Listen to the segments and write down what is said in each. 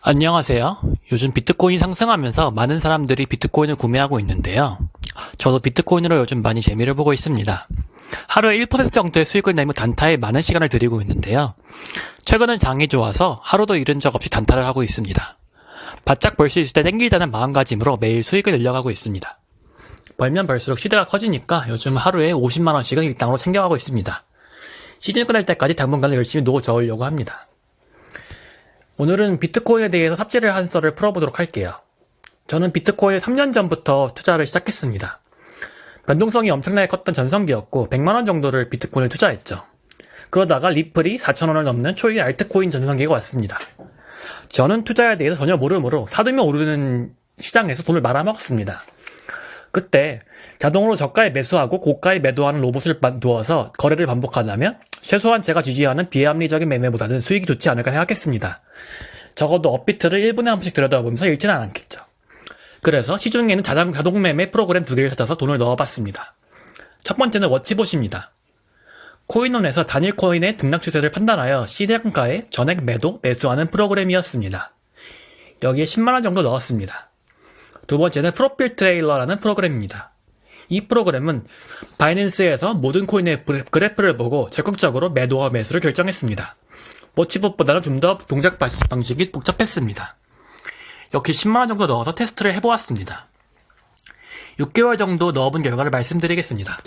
안녕하세요. 요즘 비트코인이 상승하면서 많은 사람들이 비트코인을 구매하고 있는데요. 저도 비트코인으로 요즘 많이 재미를 보고 있습니다. 하루에 1% 정도의 수익을 내며 단타에 많은 시간을 들이고 있는데요. 최근은 장이 좋아서 하루도 잃은 적 없이 단타를 하고 있습니다. 바짝 벌 수 있을 때 땡기자는 마음가짐으로 매일 수익을 늘려가고 있습니다. 벌면 벌수록 시대가 커지니까 요즘 하루에 50만원씩은 일당으로 챙겨가고 있습니다. 시즌 끝날 때까지 당분간은 열심히 노고 저으려고 합니다. 오늘은 비트코인에 대해서 삽질을 한 썰을 풀어보도록 할게요. 저는 비트코인을 3년 전부터 투자를 시작했습니다. 변동성이 엄청나게 컸던 전성기였고 100만원 정도를 비트코인을 투자했죠. 그러다가 리플이 4,000원을 넘는 초유의 알트코인 전성기가 왔습니다. 저는 투자에 대해서 전혀 모르므로 사두면 오르는 시장에서 돈을 말아먹었습니다. 그때 자동으로 저가에 매수하고 고가에 매도하는 로봇을 두어서 거래를 반복한다면 최소한 제가 지지하는 비합리적인 매매보다는 수익이 좋지 않을까 생각했습니다. 적어도 업비트를 1분에 한 번씩 들여다보면서 잃지는 않겠죠. 그래서 시중에는 자동 매매 프로그램 2개를 찾아서 돈을 넣어봤습니다. 첫 번째는 워치봇입니다. 코인원에서 단일 코인의 등락 추세를 판단하여 시장가에 전액 매수하는 프로그램이었습니다. 여기에 10만원 정도 넣었습니다. 두 번째는 프로필 트레일러라는 프로그램입니다. 이 프로그램은 바이낸스에서 모든 코인의 그래프를 보고 적극적으로 매도와 매수를 결정했습니다. 워치봇보다는 좀 더 동작 방식이 복잡했습니다. 역시 10만원 정도 넣어서 테스트를 해보았습니다. 6개월 정도 넣어본 결과를 말씀드리겠습니다.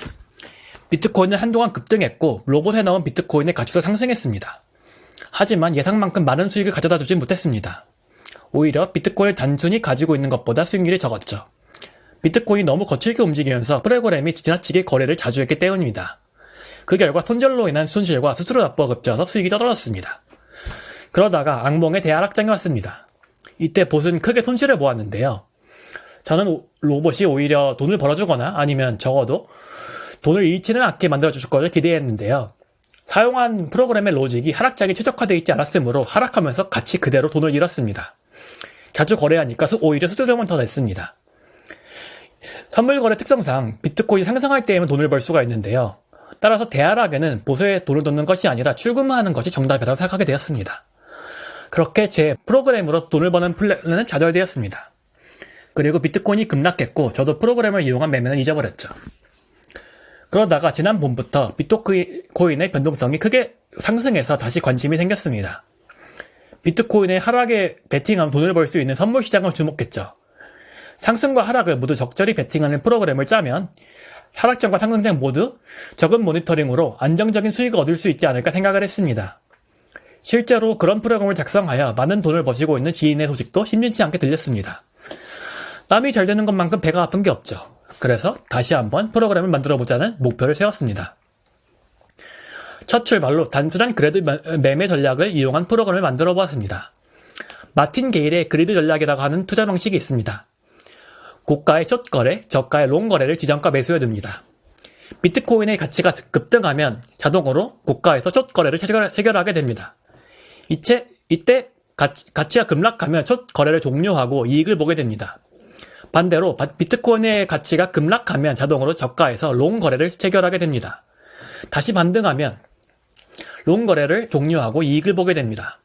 비트코인은 한동안 급등했고 로봇에 넣은 비트코인의 가치도 상승했습니다. 하지만 예상만큼 많은 수익을 가져다 주진 못했습니다. 오히려 비트코인을 단순히 가지고 있는 것보다 수익률이 적었죠. 비트코인이 너무 거칠게 움직이면서 프로그램이 지나치게 거래를 자주 했기 때문입니다. 그 결과 손절로 인한 손실과 수수료 납부가 급증해서 수익이 떨어졌습니다. 그러다가 악몽의 대하락장이 왔습니다. 이때 봇은 크게 손실을 보았는데요. 저는 로봇이 오히려 돈을 벌어주거나 아니면 적어도 돈을 잃지는 않게 만들어줄 것을 기대했는데요. 사용한 프로그램의 로직이 하락장에 최적화되어 있지 않았으므로 하락하면서 같이 그대로 돈을 잃었습니다. 자주 거래하니까 오히려 수수료만 더 냈습니다. 선물거래 특성상 비트코인이 상승할 때에만 돈을 벌 수가 있는데요. 따라서 대하락에는 보수에 돈을 넣는 것이 아니라 출금하는 것이 정답이라고 생각하게 되었습니다. 그렇게 제 프로그램으로 돈을 버는 플랜은 좌절되었습니다. 그리고 비트코인이 급락했고 저도 프로그램을 이용한 매매는 잊어버렸죠. 그러다가 지난 봄부터 비트코인의 변동성이 크게 상승해서 다시 관심이 생겼습니다. 비트코인의 하락에 베팅하면 돈을 벌 수 있는 선물 시장을 주목했죠. 상승과 하락을 모두 적절히 베팅하는 프로그램을 짜면 하락장과 상승장 모두 적은 모니터링으로 안정적인 수익을 얻을 수 있지 않을까 생각을 했습니다. 실제로 그런 프로그램을 작성하여 많은 돈을 버시고 있는 지인의 소식도 심심치 않게 들렸습니다. 남이 잘 되는 것만큼 배가 아픈 게 없죠. 그래서 다시 한번 프로그램을 만들어보자는 목표를 세웠습니다. 첫 출발로 단순한 그래드 매매 전략을 이용한 프로그램을 만들어 보았습니다. 마틴 게일의 그리드 전략이라고 하는 투자 방식이 있습니다. 고가의 숏 거래, 저가의 롱 거래를 지정가 매수해 둡니다. 비트코인의 가치가 급등하면 자동으로 고가에서 숏 거래를 체결하게 됩니다. 이때 가치가 급락하면 숏 거래를 종료하고 이익을 보게 됩니다. 반대로 비트코인의 가치가 급락하면 자동으로 저가에서 롱 거래를 체결하게 됩니다. 다시 반등하면 롱 거래를 종료하고 이익을 보게 됩니다.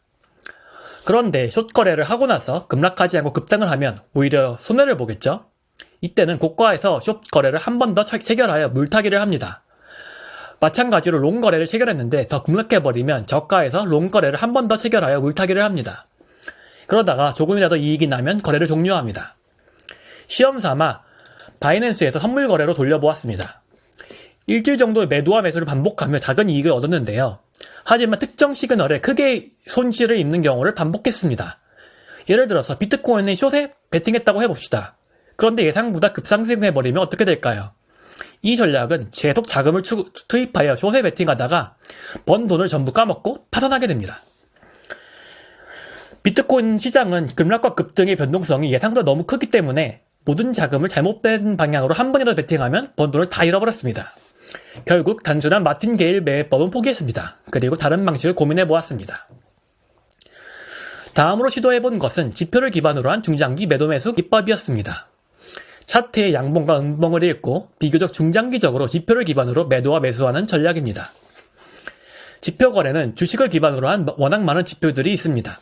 그런데 숏 거래를 하고 나서 급락하지 않고 급등을 하면 오히려 손해를 보겠죠? 이때는 고가에서 숏 거래를 한 번 더 체결하여 물타기를 합니다. 마찬가지로 롱 거래를 체결했는데 더 급락해버리면 저가에서 롱 거래를 한 번 더 체결하여 물타기를 합니다. 그러다가 조금이라도 이익이 나면 거래를 종료합니다. 시험삼아 바이낸스에서 선물 거래로 돌려보았습니다. 일주일 정도의 매도와 매수를 반복하며 작은 이익을 얻었는데요. 하지만 특정 시그널에 크게 손실을 입는 경우를 반복했습니다. 예를 들어서 비트코인의 숏에 베팅했다고 해봅시다. 그런데 예상보다 급상승해버리면 어떻게 될까요? 이 전략은 계속 자금을 투입하여 숏에 베팅하다가 번 돈을 전부 까먹고 파산하게 됩니다. 비트코인 시장은 급락과 급등의 변동성이 예상보다 너무 크기 때문에 모든 자금을 잘못된 방향으로 한 번이라도 베팅하면 번 돈을 다 잃어버렸습니다. 결국 단순한 마틴 게일 매매법은 포기했습니다. 그리고 다른 방식을 고민해 보았습니다. 다음으로 시도해본 것은 지표를 기반으로 한 중장기 매도 매수 기법이었습니다. 차트의 양봉과 음봉을 읽고 비교적 중장기적으로 지표를 기반으로 매도와 매수하는 전략입니다. 지표 거래는 주식을 기반으로 한 워낙 많은 지표들이 있습니다.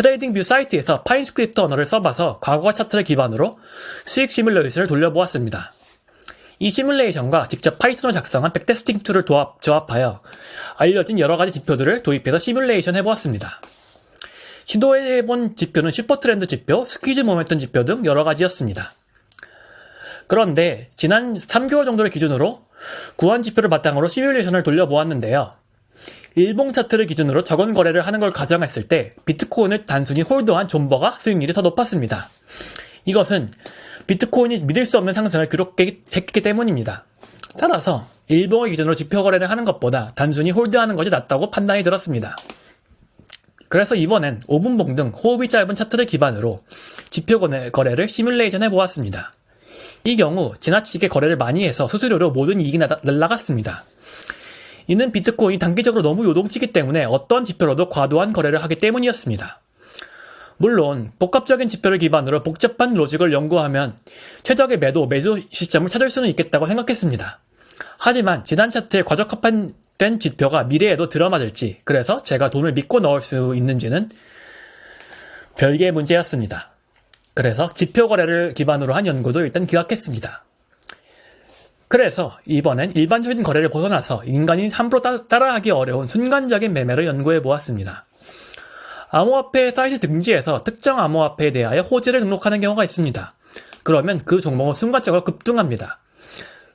트레이딩뷰 사이트에서 파인스크립트 언어를 써봐서 과거 차트를 기반으로 수익 시뮬레이션을 돌려보았습니다. 이 시뮬레이션과 직접 파이썬으로 작성한 백테스팅 툴을 조합하여 알려진 여러가지 지표들을 도입해서 시뮬레이션 해보았습니다. 시도해본 지표는 슈퍼트렌드 지표, 스퀴즈 모멘텀 지표 등 여러가지였습니다. 그런데 지난 3개월 정도를 기준으로 구한 지표를 바탕으로 시뮬레이션을 돌려보았는데요. 일봉 차트를 기준으로 적은 거래를 하는 걸 가정했을 때 비트코인을 단순히 홀드한 존버가 수익률이 더 높았습니다. 이것은 비트코인이 믿을 수 없는 상승을 기록했기 때문입니다. 따라서 일봉을 기준으로 지표 거래를 하는 것보다 단순히 홀드하는 것이 낫다고 판단이 들었습니다. 그래서 이번엔 5분봉 등 호흡이 짧은 차트를 기반으로 지표 거래를 시뮬레이션 해보았습니다. 이 경우 지나치게 거래를 많이 해서 수수료로 모든 이익이 날아갔습니다. 이는 비트코인이 단기적으로 너무 요동치기 때문에 어떤 지표로도 과도한 거래를 하기 때문이었습니다. 물론 복합적인 지표를 기반으로 복잡한 로직을 연구하면 최적의 매수 시점을 찾을 수는 있겠다고 생각했습니다. 하지만 지난 차트에 과적합된 지표가 미래에도 들어맞을지, 그래서 제가 돈을 믿고 넣을 수 있는지는 별개의 문제였습니다. 그래서 지표 거래를 기반으로 한 연구도 일단 기각했습니다. 그래서 이번엔 일반적인 거래를 벗어나서 인간이 함부로 따라하기 어려운 순간적인 매매를 연구해 보았습니다. 암호화폐 사이트 등지에서 특정 암호화폐에 대하여 호재를 등록하는 경우가 있습니다. 그러면 그 종목은 순간적으로 급등합니다.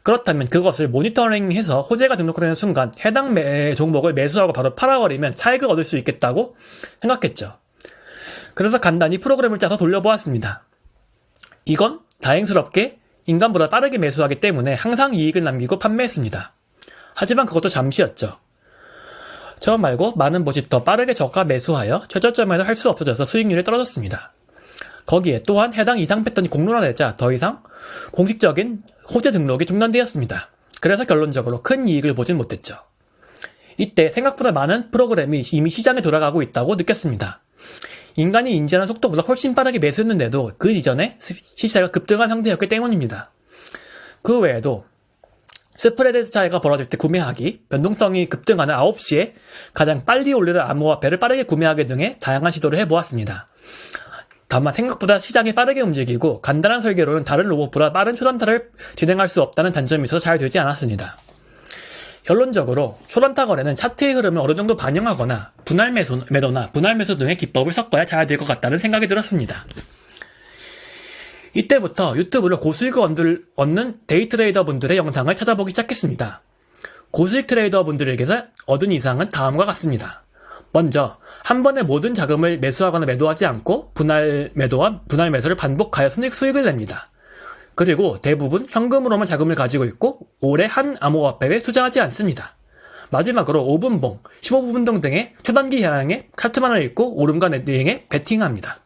그렇다면 그것을 모니터링해서 호재가 등록되는 순간 해당 종목을 매수하고 바로 팔아버리면 차익을 얻을 수 있겠다고 생각했죠. 그래서 간단히 프로그램을 짜서 돌려보았습니다. 이건 다행스럽게 인간보다 빠르게 매수하기 때문에 항상 이익을 남기고 판매했습니다. 하지만 그것도 잠시였죠. 저 말고 많은 곳이 더 빠르게 저가 매수하여 최저점에도 할 수 없어져서 수익률이 떨어졌습니다. 거기에 또한 해당 이상 패턴이 공론화되자 더 이상 공식적인 호재 등록이 중단되었습니다. 그래서 결론적으로 큰 이익을 보진 못했죠. 이때 생각보다 많은 프로그램이 이미 시장에 돌아가고 있다고 느꼈습니다. 인간이 인지하는 속도보다 훨씬 빠르게 매수했는데도 그 이전에 시세가 급등한 상태였기 때문입니다. 그 외에도 스프레드 차이가 벌어질 때 구매하기, 변동성이 급등하는 9시에 가장 빨리 올리는 암호화폐를 빠르게 구매하기 등의 다양한 시도를 해보았습니다. 다만 생각보다 시장이 빠르게 움직이고 간단한 설계로는 다른 로봇보다 빠른 초단타를 진행할 수 없다는 단점이 있어서 잘 되지 않았습니다. 결론적으로 초단타 거래는 차트의 흐름을 어느 정도 반영하거나 분할 매도나 분할 매수 등의 기법을 섞어야 잘 될 것 같다는 생각이 들었습니다. 이때부터 유튜브로 고수익을 얻는 데이 트레이더 분들의 영상을 찾아보기 시작했습니다. 고수익 트레이더 분들에게서 얻은 이상은 다음과 같습니다. 먼저 한 번에 모든 자금을 매수하거나 매도하지 않고 분할 매도와 분할 매수를 반복하여 수익을 냅니다. 그리고 대부분 현금으로만 자금을 가지고 있고 오래 한 암호화폐에 투자하지 않습니다. 마지막으로 5분봉, 15분봉 등의 초단기 향해 차트만을 읽고 오름과 내리행에 베팅합니다.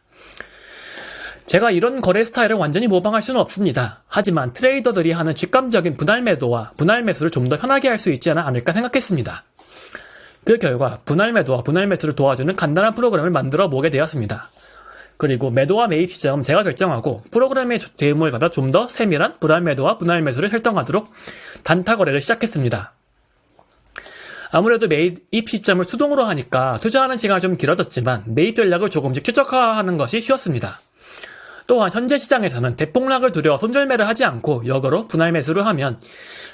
제가 이런 거래 스타일을 완전히 모방할 수는 없습니다. 하지만 트레이더들이 하는 직감적인 분할 매도와 분할 매수를 좀 더 편하게 할 수 있지 않을까 생각했습니다. 그 결과 분할 매도와 분할 매수를 도와주는 간단한 프로그램을 만들어 보게 되었습니다. 그리고 매도와 매입 시점은 제가 결정하고 프로그램의 도움을 받아 좀 더 세밀한 분할 매도와 분할 매수를 설정하도록 단타 거래를 시작했습니다. 아무래도 매입 시점을 수동으로 하니까 투자하는 시간이 좀 길어졌지만 매입 전략을 조금씩 최적화하는 것이 쉬웠습니다. 또한 현재 시장에서는 대폭락을 두려워 손절매를 하지 않고 역으로 분할 매수를 하면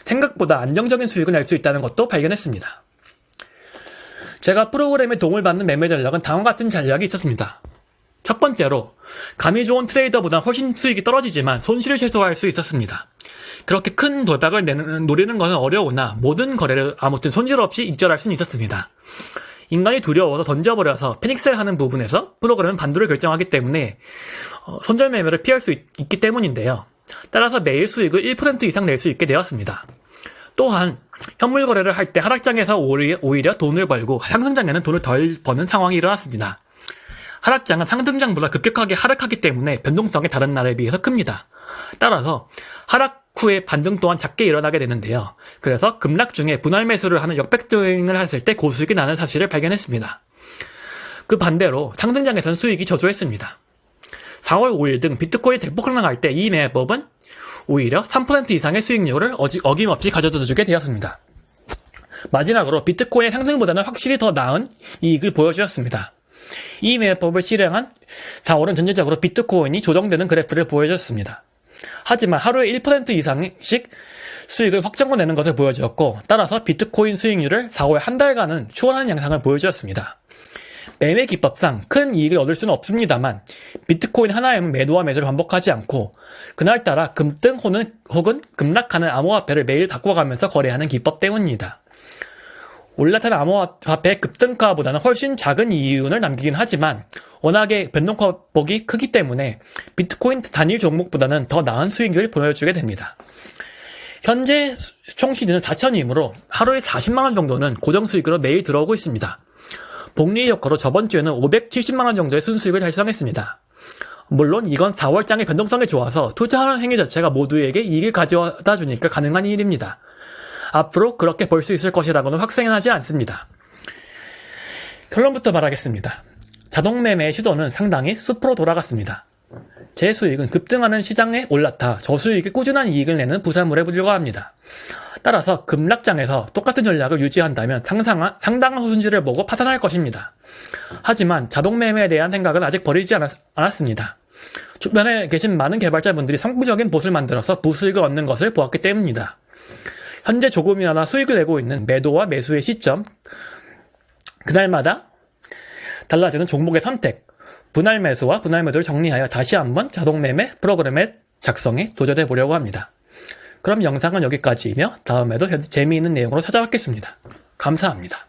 생각보다 안정적인 수익을 낼 수 있다는 것도 발견했습니다. 제가 프로그램의 도움을 받는 매매 전략은 다음과 같은 전략이 있었습니다. 첫 번째로 감이 좋은 트레이더보다 훨씬 수익이 떨어지지만 손실을 최소화할 수 있었습니다. 그렇게 큰 돌박을 노리는 것은 어려우나 모든 거래를 아무튼 손실 없이 익절할 수는 있었습니다. 인간이 두려워서 던져버려서 패닉셀 하는 부분에서 프로그램은 반도를 결정하기 때문에 손절 매매를 피할 수 있기 때문인데요. 따라서 매일 수익을 1% 이상 낼 수 있게 되었습니다. 또한 현물 거래를 할 때 하락장에서 오히려 돈을 벌고 상승장에는 돈을 덜 버는 상황이 일어났습니다. 하락장은 상승장보다 급격하게 하락하기 때문에 변동성이 다른 날에 비해서 큽니다. 따라서 하락 후에 반등 또한 작게 일어나게 되는데요. 그래서 급락 중에 분할 매수를 하는 역백스윙을 했을 때 고수익이 나는 사실을 발견했습니다. 그 반대로 상승장에서는 수익이 저조했습니다. 4월 5일 등 비트코인 대폭락 날 때 이 매매법은 오히려 3% 이상의 수익률을 어김없이 가져다주게 되었습니다. 마지막으로 비트코인의 상승보다는 확실히 더 나은 이익을 보여주었습니다. 이 매매법을 실행한 4월은 전체적으로 비트코인이 조정되는 그래프를 보여줬습니다. 하지만 하루에 1% 이상씩 수익을 확정으로 내는 것을 보여주었고, 따라서 비트코인 수익률을 4월 한 달간은 추월하는 양상을 보여주었습니다. 매매 기법상 큰 이익을 얻을 수는 없습니다만 비트코인 하나의 매도와 매수를 반복하지 않고 그날따라 급등 혹은 급락하는 암호화폐를 매일 바꿔가면서 거래하는 기법 때문입니다. 올라타는 암호화폐의 급등가보다는 훨씬 작은 이윤을 남기긴 하지만 워낙에 변동폭이 크기 때문에 비트코인 단일 종목보다는 더 나은 수익률을 보여주게 됩니다. 현재 총 시드는 4,000이므로 하루에 40만원 정도는 고정 수익으로 매일 들어오고 있습니다. 복리 효과로 저번 주에는 570만원 정도의 순수익을 달성했습니다. 물론 이건 4월장의 변동성이 좋아서 투자하는 행위 자체가 모두에게 이익을 가져다 주니까 가능한 일입니다. 앞으로 그렇게 벌 수 있을 것이라고는 확신은 하지 않습니다. 결론부터 말하겠습니다. 자동매매의 시도는 상당히 숲으로 돌아갔습니다. 제 수익은 급등하는 시장에 올라타 저수익의 꾸준한 이익을 내는 부산물에 불과합니다. 따라서 급락장에서 똑같은 전략을 유지한다면 상당한 손실을 보고 파산할 것입니다. 하지만 자동매매에 대한 생각은 아직 버리지 않았습니다. 주변에 계신 많은 개발자분들이 성공적인 봇을 만들어서 부수익을 얻는 것을 보았기 때문입니다. 현재 조금이나마 수익을 내고 있는 매도와 매수의 시점, 그날마다 달라지는 종목의 선택, 분할 매수와 분할 매도를 정리하여 다시 한번 자동매매 프로그램의 작성에 도전해 보려고 합니다. 그럼 영상은 여기까지이며 다음에도 재미있는 내용으로 찾아뵙겠습니다. 감사합니다.